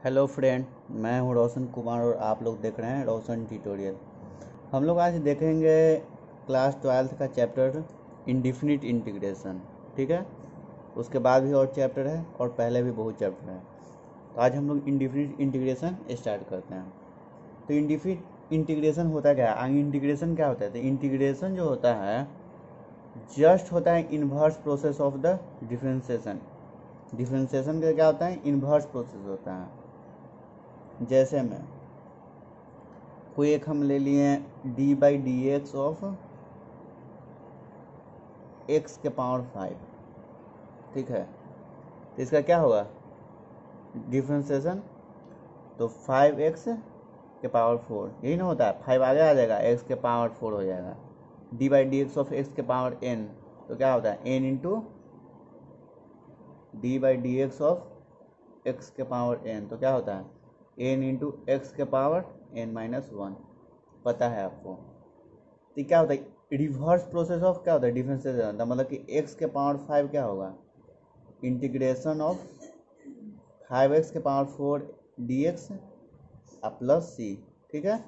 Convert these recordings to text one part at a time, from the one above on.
Hello friend, मैं हूं रोशन कुमार और आप लोग देख रहे हैं रोशन ट्यूटोरियल। हम लोग आज देखेंगे क्लास 12th का चैप्टर इंडिफिनिट इंटीग्रेशन। ठीक है, उसके बाद भी और चैप्टर है और पहले भी बहुत चैप्टर है। तो आज हम लोग इंडिफिनिट इंटीग्रेशन स्टार्ट करते हैं। तो इंडिफिनिट इंटीग्रेशन होता क्या है, आगे इंटीग्रेशन क्या होता है? तो इंटीग्रेशन जो होता है जस्ट होता है inverse process of the differentiation. Differentiation का क्या होता है? इन्वर्स प्रोसेस होता है। जैसे में कोई एक हम ले लिए D by d x of x के पावर 5। ठीक है, तो इसका क्या होगा डिफरेंशिएशन? तो 5x के पावर 4, यही ना होता है, 5 आगे आ जाएगा, x के पावर 4 हो जाएगा। D by d x of x के पावर n, तो क्या होता है n into D by d x of x के पावर n, तो क्या होता है n इंटू एक्स के पावर n-1। पता है आपको? तो क्या होता है रिवर्स प्रोसेस ऑफ क्या होता है डिफरेंशिएशन। मतलब कि x के पावर 5 क्या होगा इंटीग्रेशन ऑफ 5x के पावर 4 dx प्लस c। ठीक है,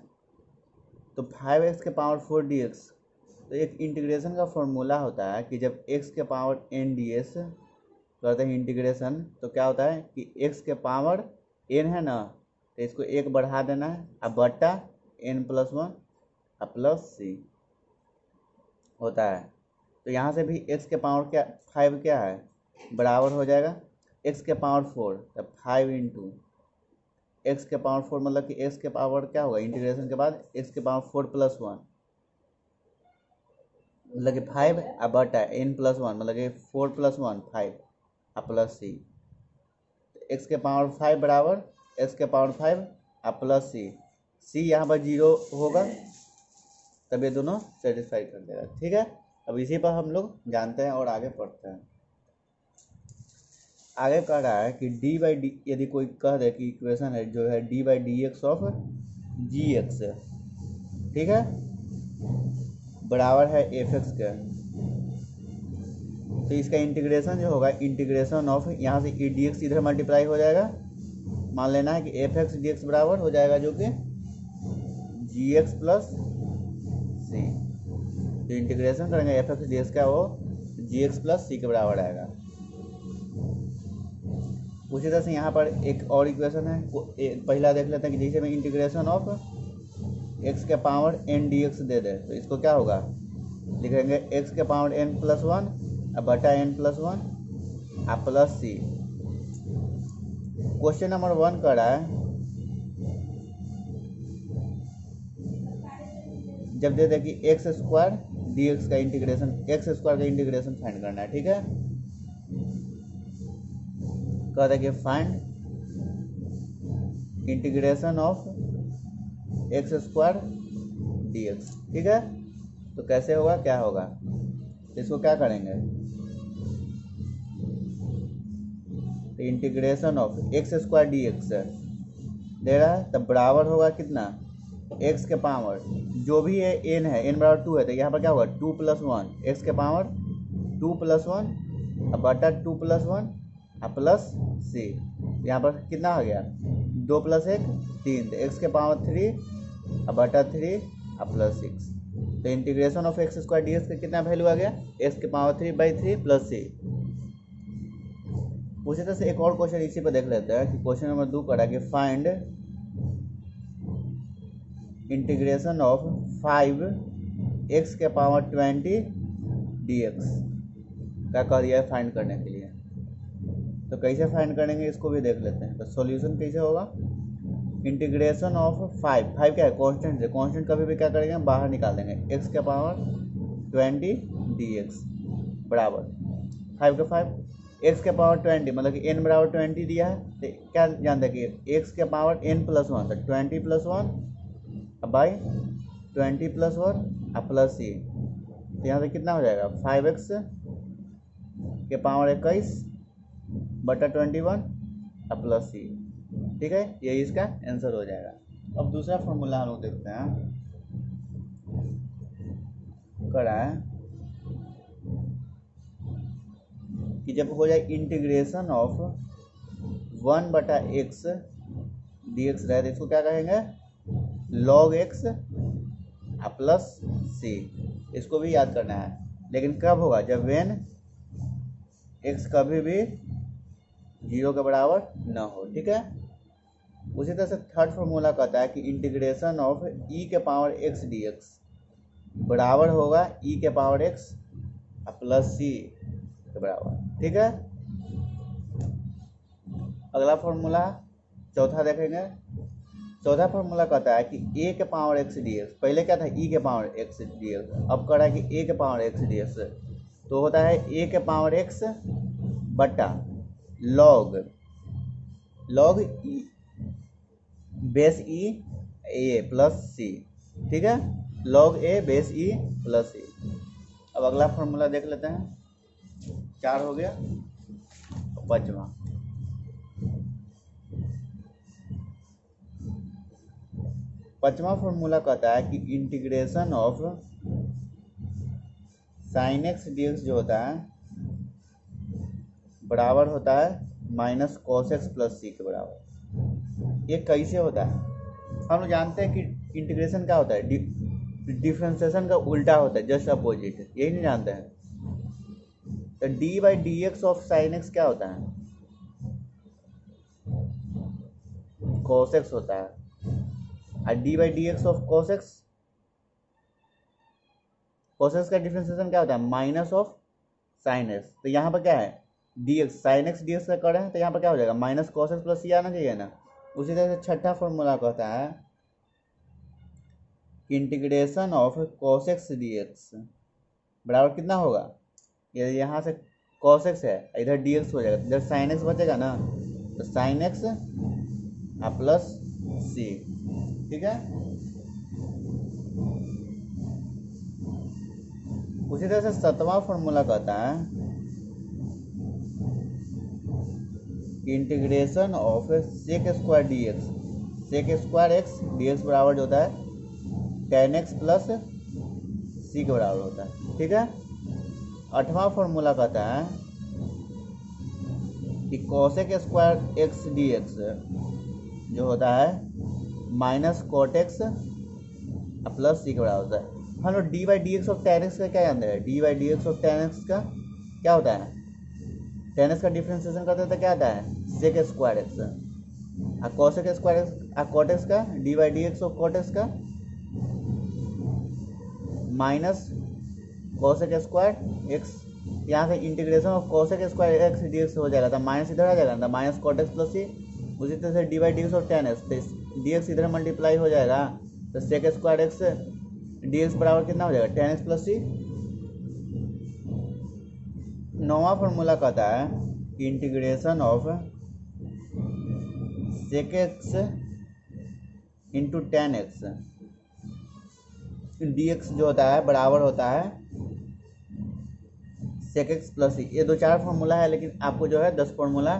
तो 5x के पावर 4 dx, तो एक इंटीग्रेशन का फॉर्मूला होता है कि जब x के पावर n ds करते हैं इंटीग्रेशन, तो क्या होता है कि x के पावर n है ना, तो इसको एक बढ़ा देना है, अब बट्टा n+1 प्लस c होता है। तो यहाँ से भी x के पावर क्या 5 क्या है बराबर हो जाएगा x के पावर 4, तब 5 इंटू एक्स के पावर 4, मतलब कि x के पावर क्या होगा इंटीग्रेशन के बाद x के पावर 4+1, मतलब कि 5 अब बटा n+1, मतलब कि 4+1 5 प्लस c। x के पावर 5 बराबर x के पावर 5 प्लस c यहाँ पर 0 होगा, तब ये दोनों सेटिस्फाई कर देगा। ठीक है, अब इसी पर हम लोग जानते हैं और आगे पढ़ते हैं। आगे कह रहा है कि डी बाई डी, यदि कोई कह दे कि इक्वेशन है जो है d by d x of g x है, ठीक है, बराबर है एफ एक्स के, तो इसका इंटीग्रेशन जो होगा इंटीग्रेशन ऑफ यहाँ से ई डी एक्स इधर मल्टीप्लाई हो जाएगा। मान लेना है कि एफ एक्स डी एक्स बराबर हो जाएगा जो कि जी एक्स प्लस सी। तो इंटीग्रेशन करेंगे एफ एक्स डी एक्स का, वो जी एक्स प्लस सी के बराबर आएगा। उसी तरह से यहाँ पर एक और इक्वेशन है, पहला देख लेते हैं कि जैसे में इंटीग्रेशन ऑफ x के पावर n dx दे दे, तो इसको क्या होगा लिखेंगे x के पावर n+1 बटा n+1 plus c। Question number 1 कर रहा है जब दे दे कि x स्क्वायर dx का इंटीग्रेशन, x स्क्वायर का इंटीग्रेशन फाइंड करना है। ठीक है, कह रहा है कि find integration of x square dx। ठीक है, तो कैसे होगा, क्या होगा, इसको क्या करेंगे, तो integration of x square dx दे रहा है, तब बराबर होगा कितना x के पावर जो भी है n है, n बराबर 2 है, तो यहाँ पर क्या होगा 2+1 x के पावर 2+1 बटा 2+1 प्लस c। यहाँ पर कितना आ गया 2 + 1 3, तो x के पावर 3 बटा 3 प्लस 6। तो integration of x square d x का कितना वैल्यू आ गया x के पावर 3/3 प्लस c। उसी तरह से एक और क्वेश्चन इसी पर देख लेते हैं कि क्वेश्चन नंबर 2 करा कि फाइंड इंटीग्रेशन ऑफ 5x के पावर 20 dx का कर दिया है फाइंड करने के लिए। तो कैसे फाइंड करेंगे इसको भी देख लेते हैं। तो सॉल्यूशन कैसे होगा, इंटीग्रेशन ऑफ 5 क्या है कांस्टेंट है, कांस्टेंट कभी भी क्या करेंगे बाहर निकाल देंगे, x के पावर 20 dx बराबर 5 के 5 x के पावर 20, मतलब कि n बराबर 20 दिया है, तो क्या जानते हैं कि x के पावर n+1, तो 20+1 बाई 20+1 प्लस c। तो यहाँ से कितना हो जाएगा 5x के पावर 21 बटा 21 प्लस c। ठीक है, यही इसका आंसर हो जाएगा। अब दूसरा फॉर्मूला हम लोग देखते हैं, करा है कि जब हो जाए integration of 1/x D x रहे तो इसको क्या कहेंगे, लॉग एक्स प्लस सी। इसको भी याद करना है, लेकिन कब होगा, जब वेन एक्स कभी भी 0 के बराबर न हो। ठीक है। उसी तरह से थर्ड फॉर्मूला कहता है कि इंटीग्रेशन ऑफ ई के पावर एक्स डी एक्स बराबर होगा ई के पावर एक्स प्लस सी के बराबर। ठीक है। अगला फॉर्मूला चौथा देखेंगे। चौथा फॉर्मूला कहता है कि ए के पावर एक्स डी एक्स, पहले क्या था ई के पावर एक्स डी एक्स, अब कह रहा है कि ए के पावर एक्स डी एक्स, तो होता है ए के पावर एक्स बटा लॉग ई बेस ई ए प्लस सी। ठीक है, log a base E plus सी। अब अगला फॉर्मूला देख लेते हैं। 4 हो गया। पांचवा फॉर्मूला कहता है कि integration of sine x d x जो होता है बराबर होता है minus cos x plus c के बराबर। ये कैसे होता है, हम लोग जानते हैं कि इंटीग्रेशन क्या होता है, डिफरेंशिएशन का उल्टा होता है, जस्ट अपोजिट। यही नहीं जानते हैं। तो d by d x of sine x क्या होता है, कॉस एक्स होता है। और D by d x of cos x का डिफरेंशिएशन क्या होता है, माइनस ऑफ साइन एक्स। तो यहाँ पर क्या है, d x sine x d x का कर रहे हैं, तो यहाँ पर क्या हो जाएगा, माइनस कॉस एक्स प्लस सी आना चाहिए ना। उसी तरह से छठा फॉर्मूला कहता है integration of cos x d x बराबर कितना होगा, ये यहाँ से कॉस एक्स है, इधर डी एक्स हो जाएगा, इधर साइन एक्स बचेगा ना, तो साइन एक्स प्लस सी। ठीक है। उसी तरह से सातवां फॉर्मूला कहता है integration of sec square d x, sec square x d x बराबर जो होता है टेन एक्स प्लस सी के बराबर होता है। ठीक है। आठवां फॉर्मूला कहता है कि cosec square x d x जो होता है minus cot x plus c के बराबर होता है। हम लोग D by d x of tan x का क्या जानते हैं, D by d x of tan x का क्या होता है, टेन एक्स का डिफ्रेंसिएशन करते हैं तो क्या आता है सेक स्क्वायर एक्स, और कॉसेक स्क्वायर एक्स और कॉट एक्स का d by d x of cot x का माइनस कॉसेक स्क्वायर एक्स। यहाँ से integration of cosec square x d x हो जाएगा, तो माइनस इधर आ जाएगा ना, minus cot x plus c. उसी तरह से d by d x of tan x, तो डी एक्स इधर मल्टीप्लाई हो जाएगा, तो sec square x d x बराबर कितना हो जाएगा, टेन एक्स प्लस सी। नौवां फॉर्मूला कहता है कि integration of sec x into tan x d x जो होता है बराबर होता है सेक एक्स प्लस सी। ये 2-4 फार्मूला है, लेकिन आपको जो है 10 फार्मूला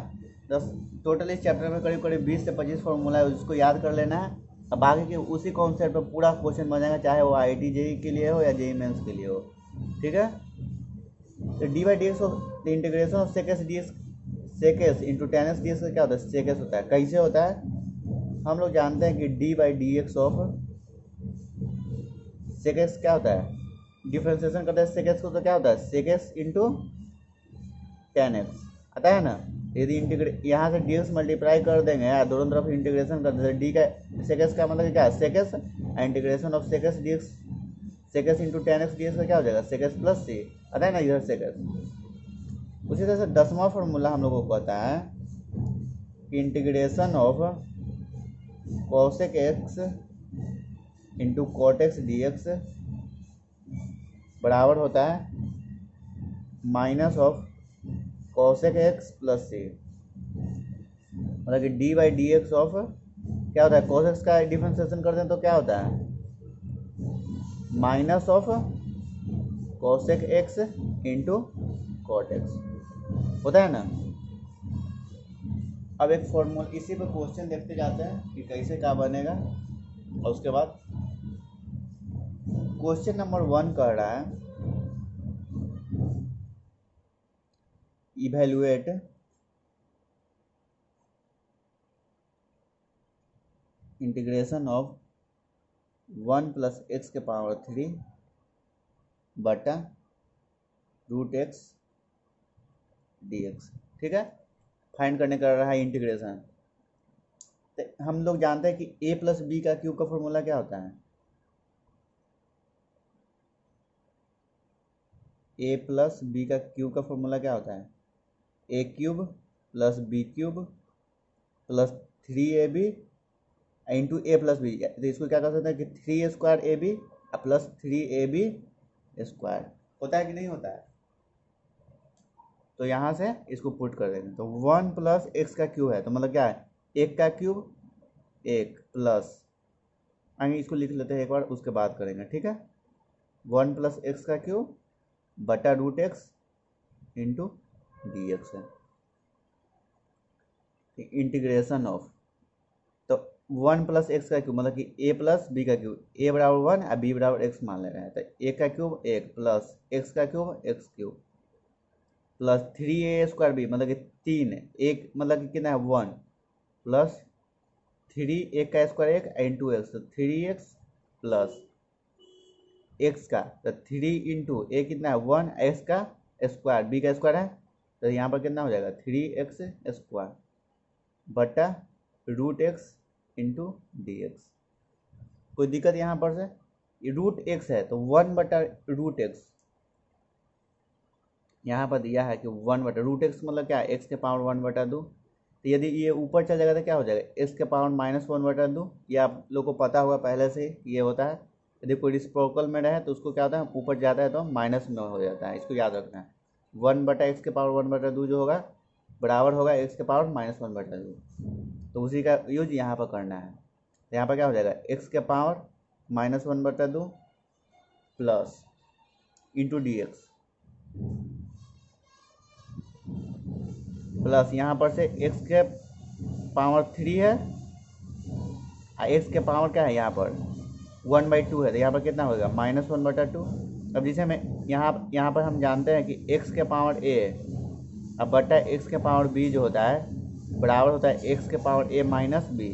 10 टोटल इस चैप्टर में करीब करीब 20 से 25 फार्मूला है, उसको याद कर लेना है। अब बाकी के उसी कॉन्सेप्ट पर पूरा क्वेश्चन बन जाएगा, चाहे वो IIT जेई के लिए हो या जेई मेंस के लिए हो। ठीक है। तो d by d x of integration of sec x d x, sec x into tan x d x क्या होता है, सेक एक्स होता है। कैसे होता है, हम लोग जानते हैं कि d by d x of sec x क्या होता है, डिफ्रेंसिएशन करते हैं सेक एक्स को, तो क्या होता है sec x into tan x आता है ना। यदि इंटीग्रेट यहाँ से डी एक्स मल्टीप्लाई कर देंगे या दोनों तरफ इंटीग्रेशन कर देंगे, डी का सेक एक्स का मतलब क्या है sec x, integration of sec x d x, sec x into tan x d x का क्या हो जाएगा सेक एक्स प्लस सी आता है ना, इधर सेक एक्स। उसी तरह से 10वां फॉर्मूला हम लोग को कहता है integration of cosec x into cot x d x बराबर होता है minus of cosec x plus c. मतलब कि d by d x of क्या होता है, कॉस एक्स का डिफरेंशिएशन करते हैं तो क्या होता है minus of cosec x into cot x होता है ना। अब एक फॉर्मूला इसी पे क्वेश्चन देखते जाते हैं कि कैसे क्या बनेगा, और उसके बाद क्वेश्चन नंबर 1 कह रहा है evaluate integration of 1 plus x के पावर 3 बटा रूट एक्स डी एक्स। ठीक है, फाइंड करने का रहा है इंटीग्रेशन। तो हम लोग जानते हैं कि ए प्लस बी का क्यूब का फॉर्मूला क्या होता है। ए प्लस बी का क्यूब का फॉर्मूला क्या होता है, a cube plus b cube plus 3ab into a plus b. तो इसको क्या कर सकते हैं कि 3 square a b plus 3ab square होता है कि नहीं होता है। तो यहाँ से इसको पुट कर देंगे तो 1 प्लस एक्स का क्यूब है, तो मतलब क्या है, एक का क्यूब एक प्लस आगे इसको लिख लेते हैं एक बार, उसके बाद करेंगे। ठीक है, 1 प्लस एक्स का क्यूब बटा root x into d x है। इंटीग्रेशन ऑफ, तो 1 प्लस एक्स का क्यूब मतलब कि ए प्लस बी का क्यूब, ए बराबर 1 और बी बराबर एक्स मान ले रहे हैं। तो ए का क्यूब एक प्लस एक्स का cube x cube plus 3a square b मतलब कि 3 एक मतलब कि कितना है 1 प्लस 3 एक का स्क्वायर एक इंटू एक्स, तो 3x प्लस एक्स का तो 3 इंटू ए कितना है 1 एक्स का स्क्वायर बी का स्क्वायर है, तो यहाँ पर कितना हो जाएगा 3x स्क्वायर बटा root x into d x. कोई दिक्कत यहाँ पर से, रूट एक्स है तो 1 बटा रूट एक्स, यहाँ पर दिया है कि 1 बटा रूट एक्स मतलब क्या है एक्स के पावर 1 बटा 2। तो यदि ये ऊपर चल जाएगा तो क्या हो जाएगा एक्स के पावर -1 बटा 2। ये आप लोग को पता होगा पहले से ये होता है। यदि कोई रिसिप्रोकल में रहे तो उसको क्या होता है ऊपर जाता है तो माइनस में हो जाता है, इसको याद रखना है। 1 बटा एक्स के पावर 1 बटा 2 जो होगा बराबर होगा एक्स के पावर -1 बटा 2। तो उसी का यूज यहाँ पर करना है। तो यहाँ पर क्या हो जाएगा एक्स के पावर -1 बटा 2 plus into d x plus यहाँ पर से x के पावर 3 है और x के पावर क्या है यहाँ पर 1/2 है, तो यहाँ पर कितना होगा -1 बटा 2। अब जैसे मैं यहाँ पर हम जानते हैं कि x के पावर a अब बटा x के पावर b जो होता है बराबर होता है x के पावर a माइनस b,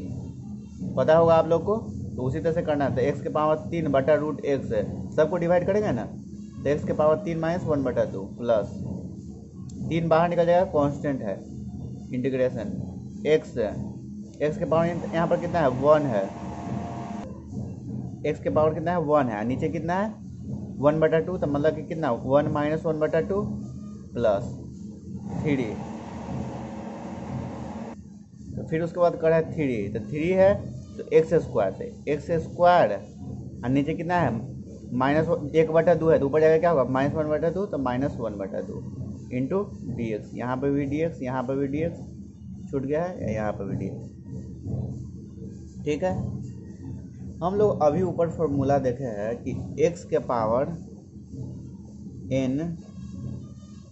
पता होगा आप लोग को। तो उसी तरह से करना है, तो x के पावर 3 बटा रूट एक्स है, सबको डिवाइड करेंगे ना, तो x के पावर 3 -1 बटा 2 प्लस 3 बाहर निकल जाएगा कांस्टेंट है इंटीग्रेशन एक्स के पावर यहाँ पर कितना है 1 है, एक्स के पावर कितना है 1 है, नीचे कितना है 1 बटा 2, तो मतलब कि कितना 1 -1 बटा 2 प्लस 3, तो फिर उसके बाद करा है 3, तो 3 है तो एक्स स्क्वायर, से एक्स स्क्वायर और नीचे कितना है -1 बटा 2 है, तो ऊपर जाएगा क्या होगा -1 बटा 2, तो -1 बटा 2 इंटू डी एक्स। यहाँ पर भी डी एक्स, यहाँ पर भी डी एक्स छूट गया है, यहाँ पर भी डी एक्स। ठीक है, हम लोग अभी ऊपर फॉर्मूला देखे हैं कि x के पावर n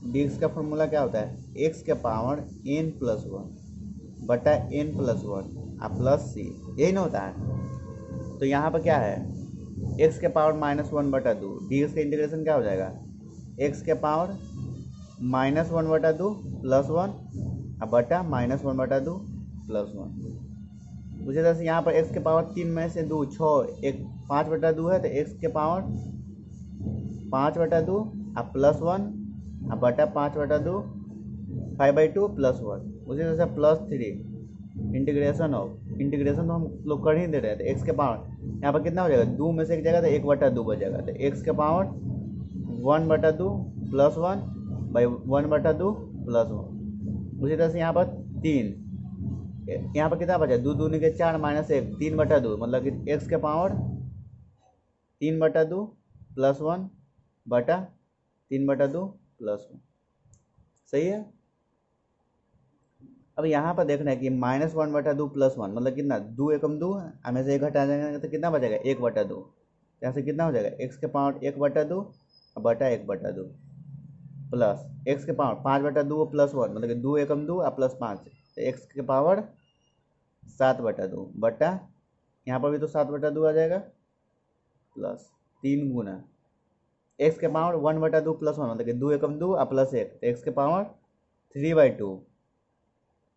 डी एक्स का फॉर्मूला क्या होता है x के पावर n प्लस 1 बटा n प्लस 1 प्लस सी, यही ना होता है। तो यहाँ पर क्या है x के पावर -1 बटा 2, डी एक्स का इंटीग्रेशन क्या हो जाएगा x के पावर -1 बटा 2 प्लस 1 बटा -1 बटा 2 प्लस 1। उसी तरह से यहाँ पर x के पावर 3 में से 2 6 एक 5 बटा 2 है, तो x के पावर 5 बटा 2 प्लस 1 बटा 5 बटा 2 5/2 प्लस 1। उसी तरह से प्लस 3 इंटीग्रेशन तो हम लोग कर ही दे रहे हैं। तो x के पावर यहाँ पर कितना हो जाएगा 2 में से एक जगह तो 1 बटा 2 बचेगा, तो x के पावर 1 बटा 2 प्लस 1 बाई 1 बटा 2 प्लस 1। उसी तरह से यहाँ पर 3, यहाँ पर कितना बचा 2 दूनी के 4 माइनस 1 3 बटा 2 मतलब कि x के पावर 3 बटा 2 प्लस 1 बटा 3 बटा 2 प्लस 1। सही है। अब यहाँ पर देखना है कि -1 बटा 2 प्लस 1 मतलब कितना 2 एकम 2 हमें से 1 घटा जाएगा तो कितना बचेगा 1 बटा 2। यहाँ से कितना हो जाएगा x के पावर 1 बटा 2 बटा 1 बटा 2 प्लस x के पावर 5 बटा 2 प्लस 1 मतलब कि 2 एकम 2 प्लस 5, तो x के पावर 7 बटा 2 बटा यहाँ पर भी तो 7 बटा 2 आ जाएगा प्लस 3 गुना x के पावर 1 बटा 2 प्लस 1 मतलब कि 2 एकम 2 प्लस 1, तो x के पावर 3/2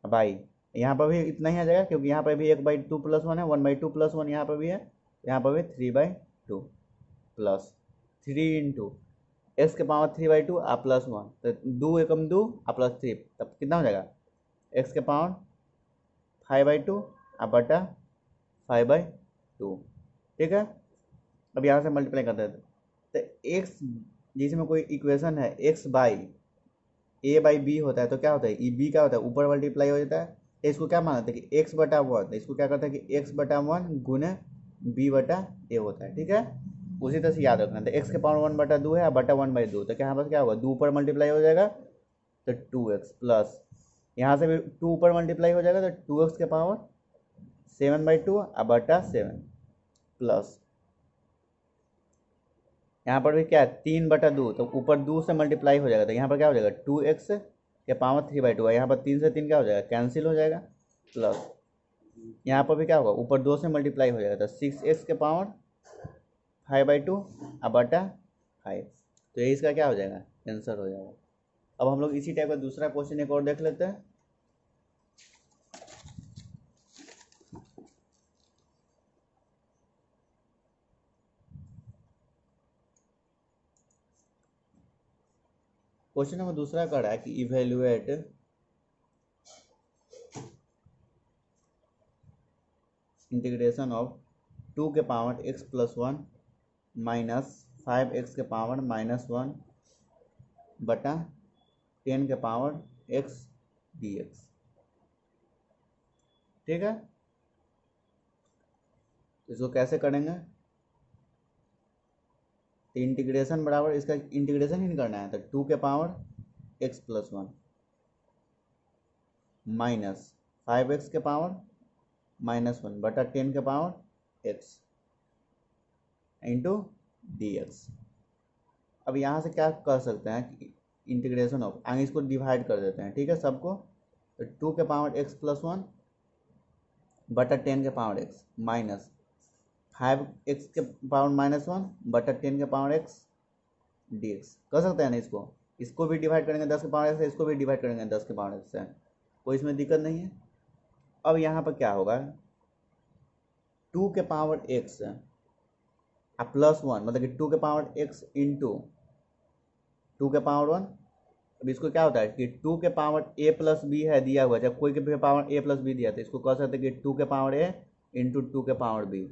बाई यहाँ पर भी इतना ही आ जाएगा, क्योंकि यहाँ पर भी 1/2 + 1 है, 1/2 + 1 यहाँ पर भी है, यहाँ पर भी 3/2 प्लस 3 × x⁻³ आ +1, तो 2 एकम 2 आ +3, तब कितना हो जाएगा x⁻5/2 आ बटा 5/2। ठीक है, अब यहाँ से मल्टीप्लाई कर देते, तो x जिसमें कोई इक्वेशन है a/b होता है, तो क्या होता है b क्या होता है ऊपर मल्टीप्लाई हो जाता है, तो इसको क्या मानते हैं कि x/1, इसको क्या करते हैं कि x/1 गुने b/a होता है। ठीक है, उसी तरह से याद रखना, तो x⁻1/2 है बटा 1/2, तो यहाँ पर क्या होगा 2 ऊपर मल्टीप्लाई हो जाएगा तो 2x प्लस यहाँ से भी 2 ऊपर मल्टीप्लाई हो जाएगा तो 2x⁻7/2 बटा 7 प्लस यहाँ पर भी क्या है 3/2, तो ऊपर 2 से मल्टीप्लाई हो जाएगा, तो यहाँ पर क्या हो जाएगा 2x⁻3/2, यहाँ पर 3 से 3 क्या हो जाएगा कैंसिल हो जाएगा, प्लस यहाँ पर भी क्या होगा ऊपर 2 से मल्टीप्लाई हो जाएगा, तो 6x⁻5/2 बटा 5, तो ये इसका क्या हो जाएगा आंसर हो जाएगा। अब हम लोग इसी टाइप का दूसरा क्वेश्चन एक और देख लेते हैं। क्वेश्चन नंबर दूसरा कह रहा है कि evaluate integration of 2x+1 minus 5x⁻−1 बटा 10x dx। ठीक है, इसको कैसे करेंगे, तो इंटीग्रेशन बराबर इसका इंटीग्रेशन ही नहीं करना है, तो 2x+1 माइनस 5x⁻−1 बटा 10x इंटू dx। अब यहाँ से क्या कर सकते हैं कि इंटीग्रेशन ऑफ आगे इसको डिवाइड कर देते हैं। ठीक है, सबको, तो 2x+1 बटा 10x माइनस 5x⁻−1 बटा 10x dx कर सकते हैं ना, इसको भी डिवाइड करेंगे 10x से, इसको भी डिवाइड करेंगे 10x से, कोई इसमें दिक्कत नहीं है। अब यहाँ पर क्या होगा 2x +1 मतलब कि 2x इंटू 2 अब इसको क्या होता है कि 2a+b है दिया हुआ, जब कोई के पावर a+b दिया तो इसको कह सकते हैं कि 2a इंटू 2b।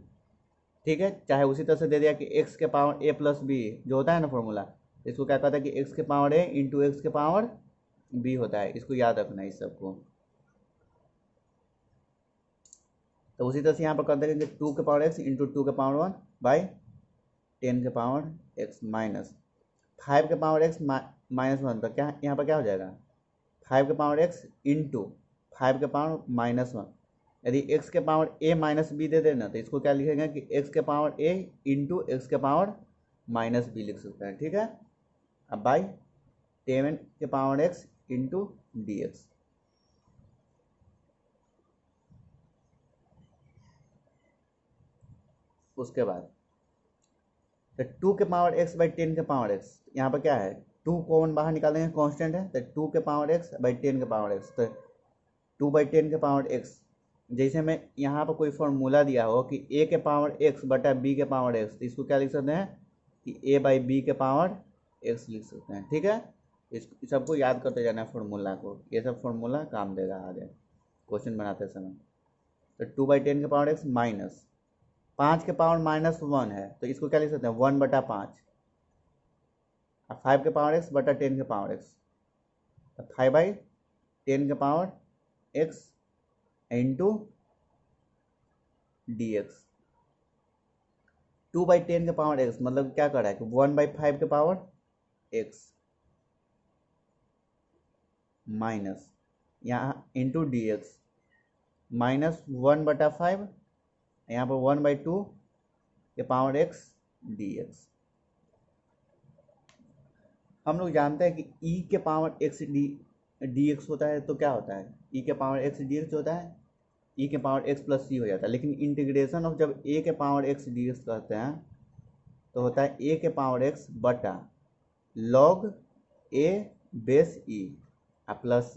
ठीक है, चाहे उसी तरह से दे दिया कि x⁻a+b जो होता है ना फॉर्मूला, इसको क्या कहता है कि x⁻a इंटू x⁻b होता है, इसको याद रखना है इस सबको। तो उसी तरह से यहाँ पर कर देंगे 2x into 2 by 10x minus 5x-1, तो क्या यहाँ पर क्या हो जाएगा 5x इंटू 5x-1। यदि x⁻a-b दे देना तो इसको क्या लिखेंगे कि x⁻a इंटू x⁻b लिख सकते हैं। ठीक है, अब बाई 10x इंटू dx। उसके बाद तो 2x बाई 10x, यहाँ पर क्या है 2 कॉमन बाहर निकालेंगे, कांस्टेंट है, तो 2x बाई 10x, तो 2/10x। जैसे में यहाँ पर कोई फॉर्मूला दिया हो कि a⁻x बटा b⁻x, तो इसको क्या लिख सकते हैं कि a/b⁻x लिख सकते हैं। ठीक है, इस सबको याद करते जाना है फॉर्मूला को, ये सब फॉर्मूला काम देगा आगे क्वेश्चन बनाते समय। तो 2/10x माइनस 5⁻−1 है, तो इसको क्या लिख सकते हैं 1/5, 5x बटा 10x, 5/10x into dx। 2/10x मतलब क्या कर रहा है कि 1/5x माइनस यहाँ इंटू dx माइनस 1/5, यहाँ पर 1/2x dx। हम लोग जानते हैं कि e⁻x dx होता है, तो क्या होता है e⁻x dx होता है e⁻x + c हो जाता है, लेकिन इंटीग्रेशन ऑफ जब a⁻x dx करते हैं तो होता है a⁻x बटा log a base e plus c।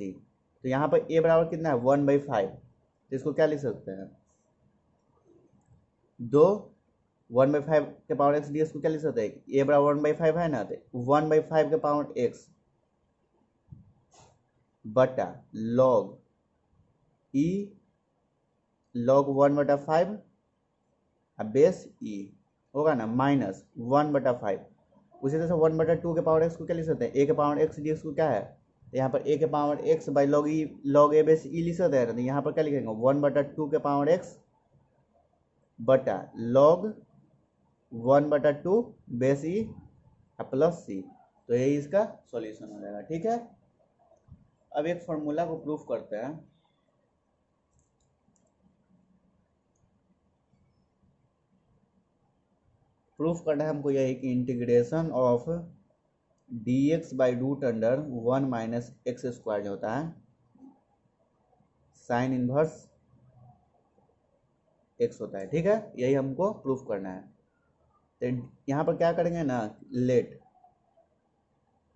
तो यहाँ पर ए बराबर कितना है 1/5, तो इसको क्या लिख सकते हैं, दो 1/5 के पावर एक्स डी एक्स को क्या लिख सकते हैं, ए बराबर 1/5 है ना, तो 1/5 के पावर एक्स बटा लॉग ई लॉग 1/5 बेस ई होगा ना, माइनस 1/5। उसी तरह से 1/2 के पावर एक्स को क्या लिख सकते हैं, ए के पावर एक्स डी एक्स को क्या है, तो यहाँ पर ए के power x by log e log a base e लिख सकते हैं, तो यहाँ पर क्या लिखेंगे 1/2 के पावर एक्स बटा log 1/2 base E plus c, तो यही इसका सॉल्यूशन हो जाएगा। ठीक है, अब एक फॉर्मूला को प्रूफ करते हैं। प्रूफ करना है हमको यही कि integration of d x by root under 1 minus x square जो होता है साइन इनवर्स एक्स होता है। ठीक है, यही हमको प्रूफ करना है। तो यहाँ पर क्या करेंगे ना, लेट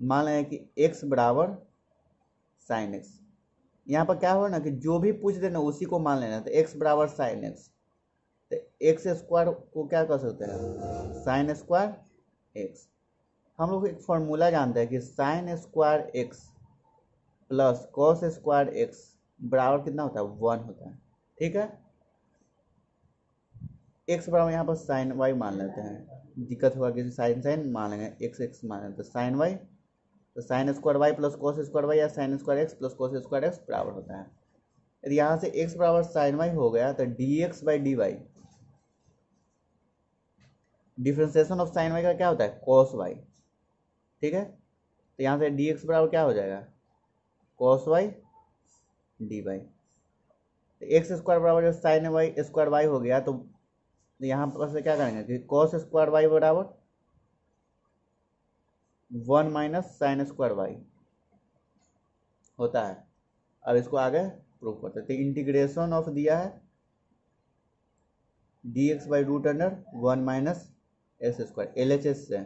मान लें कि x बराबर साइन एक्स, यहाँ पर क्या हो ना कि जो भी पूछ देना उसी को मान लेना, तो x बराबर साइन एक्स, तो एक्स स्क्वायर को क्या कर सकते हैं साइन स्क्वायर एक्स। हम लोग एक फॉर्मूला जानते हैं कि sine square x plus cos square x बराबर कितना होता है 1 होता है। ठीक है, एक्स बराबर यहाँ पर साइन वाई मान लेते हैं, दिक्कत होगा कि साइन मान लेंगे, एक्स एक्स मान लेते हैं, तो साइन वाई, तो sine square y plus cos square y या sine square x plus cos square x बराबर होता है। यदि यहाँ से एक्स बराबर साइन वाई हो गया तो d x by d y, differentiation of sine y का क्या होता है कॉस वाई। ठीक है, तो यहाँ से डी एक्स बराबर क्या हो जाएगा कॉस वाई डी वाई, तो एक्स स्क्वायर बराबर जब साइन वाई स्क्वायर वाई हो गया, तो यहाँ पर से क्या करेंगे कि कॉस स्क्वायर वाई बराबर 1 माइनस साइन स्क्वायर वाई होता है। अब इसको आगे प्रूफ करते हैं, तो इंटीग्रेशन ऑफ दिया है d x by root under 1 minus x square L H S से,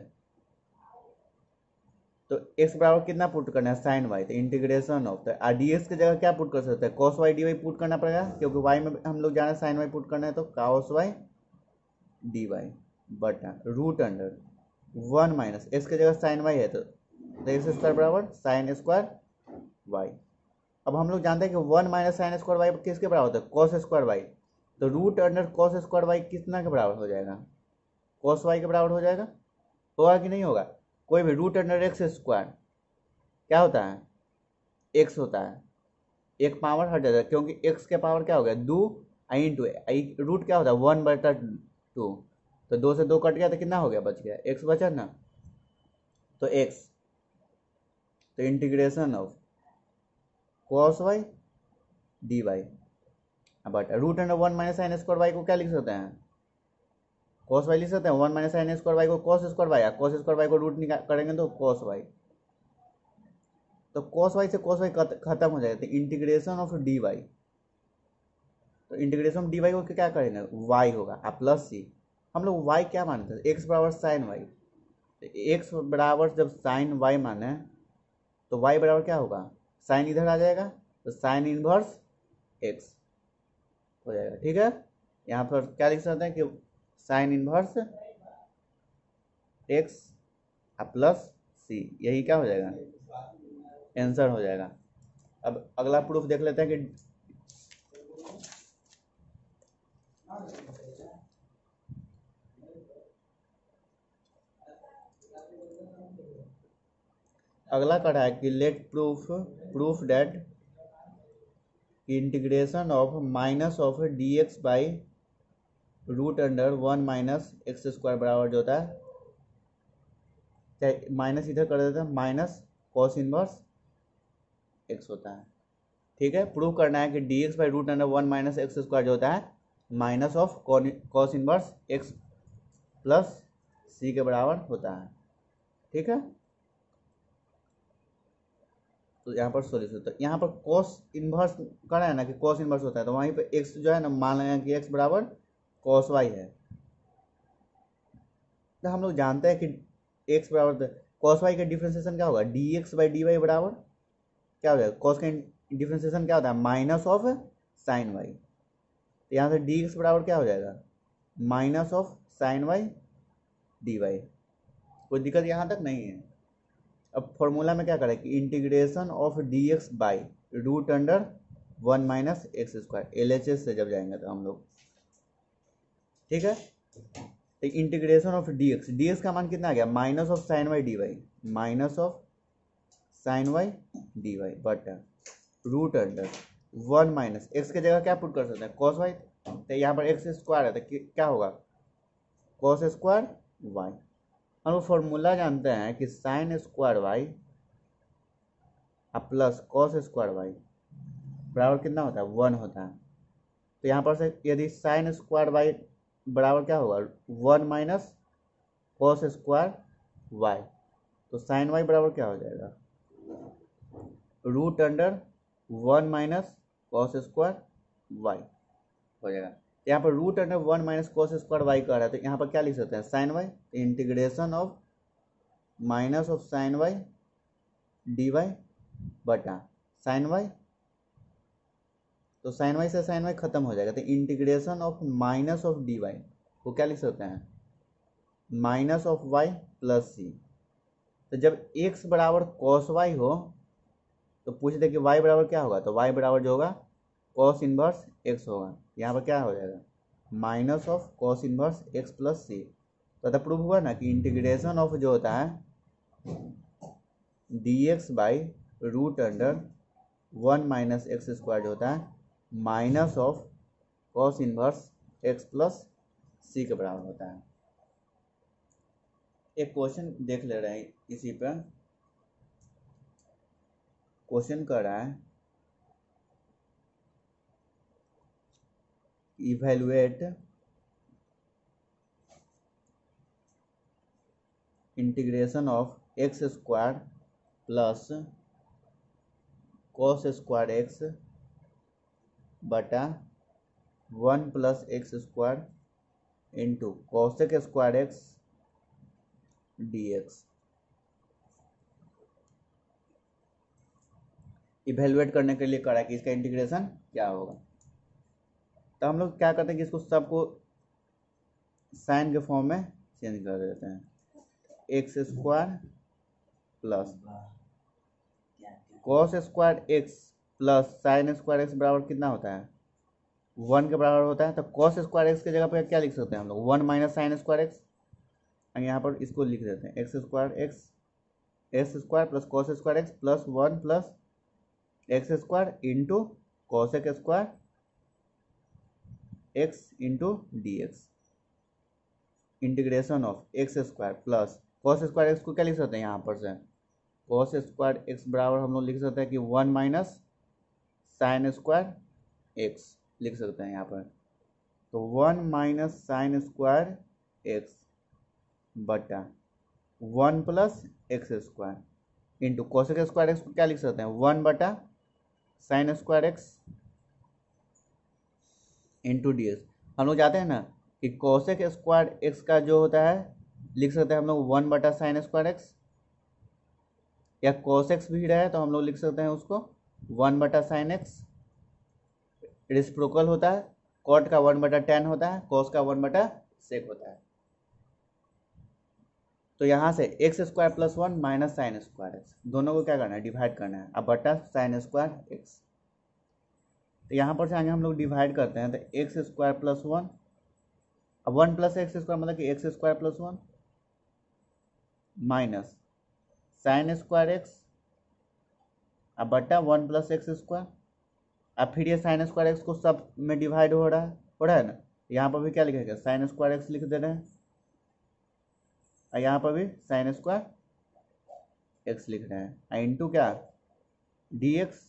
तो एक्स बराबर कितना पुट करना है साइन वाई, तो इंटीग्रेशन ऑफ, तो डी एक्स की जगह क्या पुट कर सकते हैं cos y d y put करना पड़ेगा, क्योंकि वाई में हम लोग जाना साइन वाई पुट करना है, तो कॉस वाई डी वाई बटा रूट अंडर 1 माइनस एक्स की जगह साइन वाई है, तो एक्स स्क्वायर बराबर साइन स्क्वायर वाई। अब हम लोग जानते हैं कि 1 माइनस साइन स्क्वायर वाई किसके बराबर होता है कॉस स्क्वायर वाई, तो root under cos square y कितना के बराबर हो जाएगा कॉस वाई के बराबर हो जाएगा, होगा कि नहीं होगा, कोई भी रूट अंडर एक्स स्क्वायर क्या होता है एक्स होता है, एक पावर हट जाता है, क्योंकि एक्स के पावर क्या हो गया 2 इंटू रूट क्या होता है 1/2, तो 2 से 2 कट गया तो कितना हो गया बच गया एक्स बचा ना, तो एक्स, तो integration of cos y d y बट root under 1 minus sine square y को क्या लिख सकते हैं कॉस वाई लिख सकते हैं, 1 माइनस साइन स्क्वायर वाई को cos square y, cos square y को रूट करेंगे तो कॉस वाई, तो कॉस वाई से कॉस वाई खत्म हो जाएगा, तो इंटीग्रेशन ऑफ डी वाई, तो इंटीग्रेशन ऑफ डी वाई को क्या करेंगे वाई होगा प्लस सी, हम लोग वाई क्या मानते हैं एक्स बराबर साइन वाई, तो एक्स बराबर जब साइन वाई माने तो वाई बराबर क्या होगा साइन इधर आ जाएगा, तो साइन इनवर्स एक्स हो जाएगा। ठीक है, यहाँ पर क्या लिख सकते हैं कि साइन इनवर्स एक्स प्लस सी, यही क्या हो जाएगा आंसर हो जाएगा। अब अगला प्रूफ देख लेते हैं कि अगला कड़ा है कि let proof that integration of minus of d x by root under 1 minus x square बराबर जो होता है, चाहे माइनस इधर कर देते हैं माइनस कॉस इनवर्स एक्स होता है। ठीक है, प्रूव करना है कि d x by root under 1 minus x square जो होता है minus of cos inverse x plus c के बराबर होता है। ठीक है, तो यहाँ पर सोल्यूशन, तो यहाँ पर कॉस इनवर्स करना है ना कि कॉस इनवर्स होता है, तो वहीं पे एक्स जो है ना मान लेंगे कि एक्स बराबर कॉस वाई है, तो हम लोग जानते हैं कि एक्स बराबर कॉस वाई का डिफ्रेंसिएशन क्या होगा d x by d y बराबर क्या हो जाएगा कॉस का डिफ्रेंसिएशन क्या होता है, माइनस ऑफ साइन वाई। तो यहाँ से डी एक्स बराबर क्या हो जाएगा, minus of sine y d y. कोई दिक्कत यहाँ तक नहीं है। अब फॉर्मूला में क्या करें कि integration of d x by root under 1 minus x square, LHS से जब जाएंगे तो हम लोग, ठीक है। तो इंटीग्रेशन ऑफ डी एक्स का मान कितना आ गया, minus of sine y d y, minus of sine y d y बट रूट अंडर 1 माइनस एक्स की जगह क्या पुट कर सकते हैं, कॉस वाई। तो यहाँ पर एक्स स्क्वायर है तो क्या होगा, कॉस स्क्वायर वाई। हम लोग फॉर्मूला जानते हैं कि sine square y plus cos square y बराबर कितना होता है, 1 होता है। तो यहाँ पर से यदि साइन स्क्वायर वाई बराबर क्या होगा, 1 माइनस कॉस स्क्वायर वाई, तो साइन वाई बराबर क्या हो जाएगा, root under 1 minus cos square y हो जाएगा। यहाँ पर root under 1 minus cos square y का रहा है, तो यहाँ पर क्या लिख सकते हैं, sine y. Integration of minus of sine y d y बटा साइन वाई, तो साइन वाई से साइन वाई खत्म हो जाएगा। तो integration of minus of d y को क्या लिख सकते हैं, minus of y plus c. तो जब एक्स बराबर कॉस वाई हो तो पूछ दे कि वाई बराबर क्या होगा, तो वाई बराबर जो होगा कॉस इनवर्स एक्स होगा। यहाँ पर क्या हो जाएगा, minus of cos inverse x plus c. तो प्रूफ हुआ ना कि इंटीग्रेशन ऑफ जो होता है d x by root under 1 minus x square जो होता है minus of cos inverse x plus c के बराबर होता है। एक क्वेश्चन देख ले रहे हैं इसी पर। क्वेश्चन कर रहा है evaluate integration of x square plus cos square x बटा 1 plus x square into cosec square x d x. Evaluate करने के लिए करा कि इसका इंटीग्रेशन क्या होगा। तो हम लोग क्या करते हैं कि इसको सबको साइन के फॉर्म में चेंज कर देते हैं, x square plus cos square x plus sign square x बराबर कितना होता है, 1 के बराबर होता है। तो कॉस स्क्वायर एक्स की जगह पर क्या लिख सकते हैं हम लोग, 1 माइनस साइन स्क्वायर एक्स। यहाँ पर इसको लिख देते हैं x square plus cos square x plus 1 plus x square into cosec square x into d x. Integration of x square plus cos square x को क्या लिख सकते हैं, यहाँ पर से कॉस स्क्वायर एक्स बराबर हम लोग लिख सकते हैं कि 1 माइनस साइन स्क्वायर एक्स लिख सकते हैं यहाँ पर। तो 1 माइनस साइन स्क्वायर एक्स बटा 1 plus x square into cosec square x को क्या लिख सकते हैं, 1 बटा sign square x into d x. हम लोग जाते हैं ना कि कॉसेक स्क्वायर एक्स का जो होता है लिख सकते हैं हम लोग 1 बटा साइन स्क्वायर एक्स, या कॉस एक्स भी रहे तो हम लोग लिख सकते हैं उसको 1 बटा साइन एक्स। रेसिप्रोकल होता है, कॉट का 1 बटा टेन होता है, कॉस का 1 बटा सेक होता है। तो यहाँ से x square plus 1 minus sine square x, दोनों को क्या करना है, डिवाइड करना है, अब बटा साइन स्क्वायर एक्स। तो यहाँ पर से आगे हम लोग डिवाइड करते हैं, तो एक्स स्क्वायर प्लस 1, अब 1 प्लस एक्स स्क्वायर मतलब कि x square plus 1 minus sine square x, अब बटा 1 प्लस एक्स स्क्वायर। अब फिर ये साइन स्क्वायर एक्स को सब में डिवाइड हो रहा है ना, यहाँ पर भी क्या लिखेगा, साइन स्क्वायर एक्स लिख दे रहे हैं, और यहाँ पर भी साइन स्क्वायर एक्स लिख रहे हैं, इंटू क्या D x.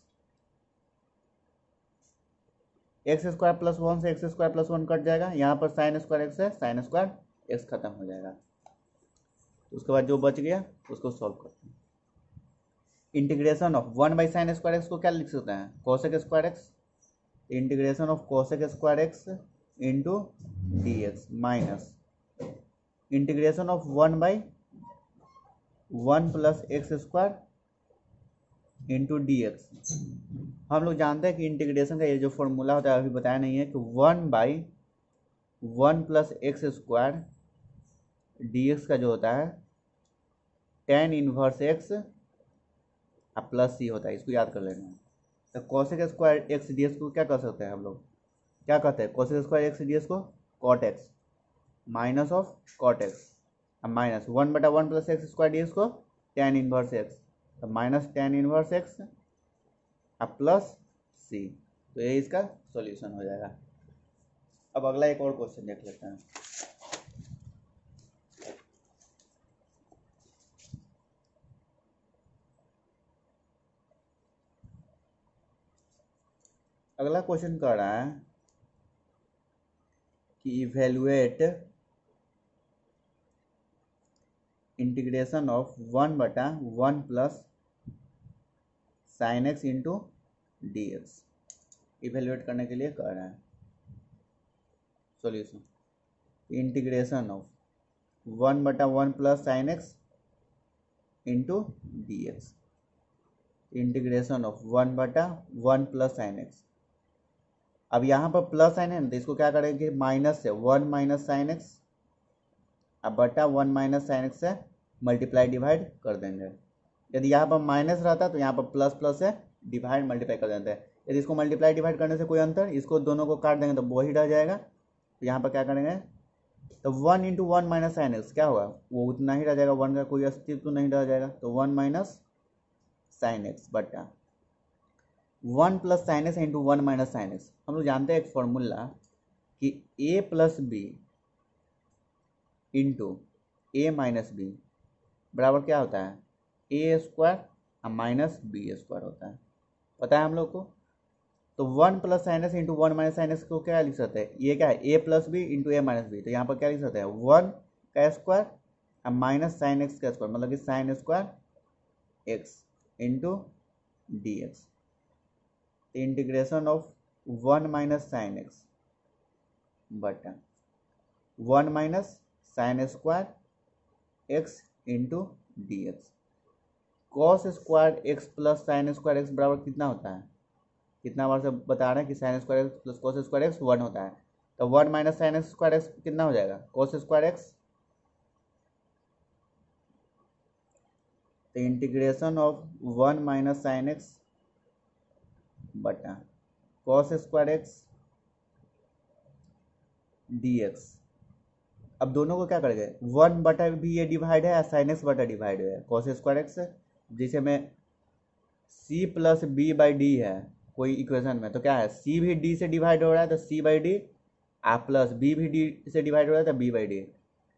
X square plus 1 से एक्स स्क्वायर प्लस 1 कट जाएगा, यहाँ पर साइन स्क्वायर एक्स है, साइन स्क्वायर एक्स खत्म हो जाएगा। तो उसके बाद जो बच गया उसको सॉल्व करते हैं। Integration of 1 by sine square x को क्या लिख सकते हैं, cosec square x. Integration of cosec square x into d x minus integration of 1 by 1 plus x square into d x. हम लोग जानते हैं कि इंटीग्रेशन का ये जो फॉर्मूला होता है अभी बताया नहीं है कि 1/1 plus x square d x का जो होता है tan इनवर्स एक्स प्लस सी होता है, इसको याद कर लेना है। तो cosec square x d x को क्या कर सकते हैं हम लोग, क्या कहते हैं cosec square x d x को cot x minus of cot x, अब minus 1/1 plus x square d x को tan इनवर्स एक्स, तो माइनस tan इनवर्स एक्स अब प्लस सी। तो ये इसका सॉल्यूशन हो जाएगा। अब अगला एक और क्वेश्चन देख लेते हैं। अगला क्वेश्चन कह रहा है कि evaluate integration of 1/1 plus sine x into d x. Evaluate करने के लिए कह रहा है solution integration of 1/1 plus sine x into d x. Integration of 1/1 plus sine x. अब यहाँ पर प्लस साइन है ना, तो इसको क्या करेंगे माइनस से 1 माइनस साइन एक्स अब बटा 1 माइनस साइन एक्स से मल्टीप्लाई डिवाइड कर देंगे। यदि यहाँ पर माइनस रहता तो यहाँ पर प्लस प्लस से डिवाइड मल्टीप्लाई कर देते हैं। यदि इसको मल्टीप्लाई डिवाइड करने से कोई अंतर, इसको दोनों को काट देंगे तो वही रह जाएगा। तो यहाँ पर क्या करेंगे, तो 1 इंटू 1 माइनस साइन एक्स क्या होगा, वो उतना ही रह जाएगा, 1 का कोई अस्तित्व तो नहीं रह जाएगा। तो 1 माइनस साइन एक्स बटा 1 plus sine x into 1 minus sign x. हम लोग जानते हैं एक फॉर्मूला कि a plus b into a minus b बराबर क्या होता है, a square minus b square होता है, पता है हम लोग को। तो 1 plus sine x into 1 minus sign एक्स को क्या लिख सकते हैं, ये क्या है a plus b into a minus b. तो यहाँ पर क्या लिख सकते हैं 1 का स्क्वायर माइनस साइन एक्स का स्क्वायर, मतलब कि sine square x into d x. Integration of 1 minus sign x बटा 1 minus sine square x into d x. Cos square x plus sign square x बराबर कितना होता है, कितना बार से बता रहे हैं कि sine square x plus cos square x 1 होता है। तो 1 माइनस साइन स्क्वायर एक्स कितना हो जाएगा कॉस स्क्वायर एक्स। तो integration of 1 minus sign x बटा cos square x d x. अब दोनों को क्या करेंगे 1 बटा भी ये डिवाइड है, साइन एक्स बटा डिवाइड है कॉस स्क्वायर एक्स, जिसे में c plus b by d है कोई इक्वेशन में, तो क्या है सी भी डी से डिवाइड हो रहा है तो सी बाई डी प्लस बी भी डी से डिवाइड हो रहा है तो बी बाई डी।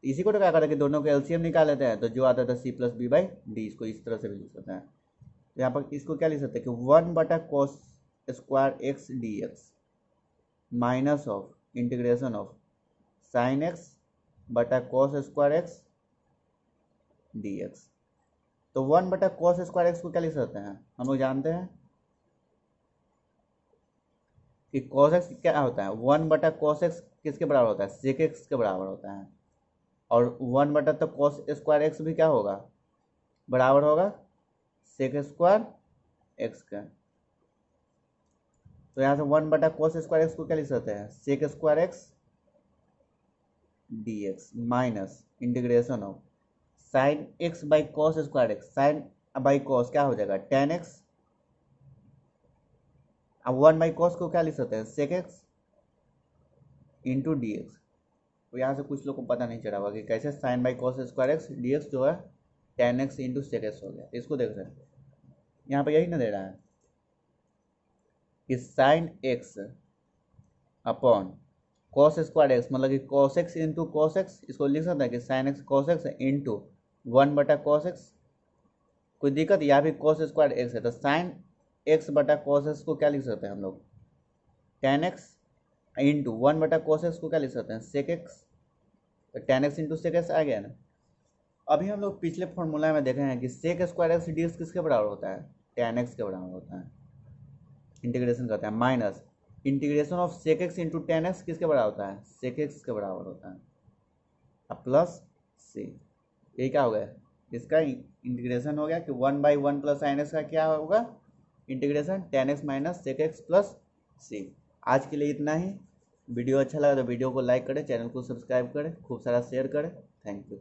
इसी को तो क्या करते हैं कि दोनों के एलसीएम निकाल लेते हैं, तो जो आता था c plus b by d, इसको इस तरह से भी लिख सकते हैं। तो यहाँ पर इसको क्या लिख सकते हैं कि 1 बटा cos square x d x minus of integration of sine x बटा cos square x d x. तो 1 बटा कॉस स्क्वायर एक्स को क्या लिख सकते हैं, हम लोग जानते हैं कि कॉस एक्स क्या होता है, 1 बटा कॉस एक्स किसके बराबर होता है, सेक एक्स के बराबर होता है। और 1 बटा तो कॉस स्क्वायर एक्स भी क्या होगा, बराबर होगा सेक स्क्वायर एक्स का। तो यहाँ से 1 बटा कॉस स्क्वायर एक्स को क्या लिख सकते हैं sec square x d x minus integration of sine x by cos square x, sine by cos क्या हो जाएगा टेन एक्स। अब 1 बाई कॉस को क्या लिख सकते हैं sec x into d x. तो यहाँ से कुछ लोग को पता नहीं चला होगा कि कैसे sine by cos square x d x जो है tan x into sec x हो गया। इसको देख रहे हैं यहाँ पर यही ना दे रहा है कि sine x upon cos square x, मतलब कि cos x into cos x, इसको लिख सकते हैं कि sine x cos x into 1 बटा कॉस एक्स। कोई दिक्कत, यहाँ भी कॉस स्क्वायर एक्स है तो साइन एक्स बटा कॉस एक्स को क्या लिख सकते हैं हम लोग टेन एक्स इंटू 1 बटा कॉस एक्स को क्या लिख सकते हैं सेक एक्स। तो tan x into sec x आ गया ना। अभी हम लोग पिछले फॉर्मूला में देखे हैं कि sec square x d x किसके बराबर होता है टेन एक्स के बराबर होता है। इंटीग्रेशन करते हैं minus integration of sec x into tan x किसके बराबर होता है सेक एक्स के बराबर होता है, अब प्लस सी। यही क्या हो गया इसका इंटीग्रेशन हो गया कि 1 बाई 1 प्लस साइन एक्स का क्या होगा integration tan x minus sec x plus c. आज के लिए इतना ही। वीडियो अच्छा लगा तो वीडियो को लाइक करें, चैनल को सब्सक्राइब करें, खूब सारा शेयर करें। Thank you.